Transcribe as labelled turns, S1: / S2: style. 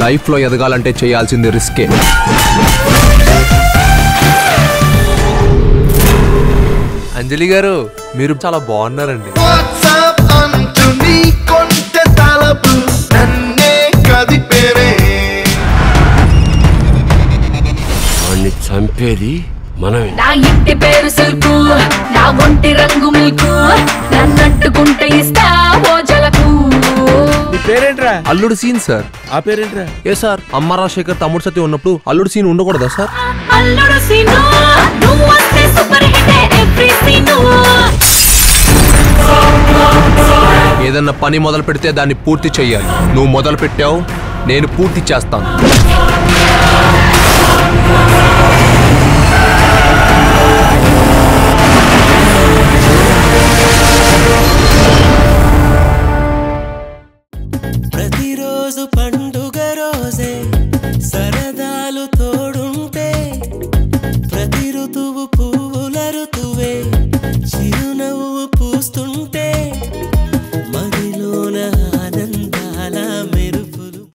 S1: లైఫ్లో ఎదగాలంటే చేయాల్సింది రిస్కే. అంజలి గారు మీరు చాలా బాగున్నారండి.
S2: చంపేది మనమే.
S3: నా ఇంటి పేరు సిల్కు, నా ఒంటి రంగు మిల్కు, నన్నంటుకుంటే ఇస్తా ఓజలకు.
S4: నీ పేరేంట్రా?
S1: అల్లుడు సీన్ సార్.
S4: ఆ పేరేంట్రా?
S1: ఏ సార్, అమ్మ రాజశేఖర్ తమ్ముడు సత్యం ఉన్నప్పుడు అల్లుడు సీన్ ఉండకూడదా సార్?
S3: అల్లుడు సీను నువ్వు వస్తే సూపర్ హిట్ ఎవ్రీ సీను.
S1: ఏదన్నా పని మొదలు పెడితే దాన్ని పూర్తి చెయ్యాలి. నువ్వు మొదలు పెట్టావు, నేను పూర్తి చేస్తాను.
S5: ప్రతిరోజు పండుగ రోజే సరదా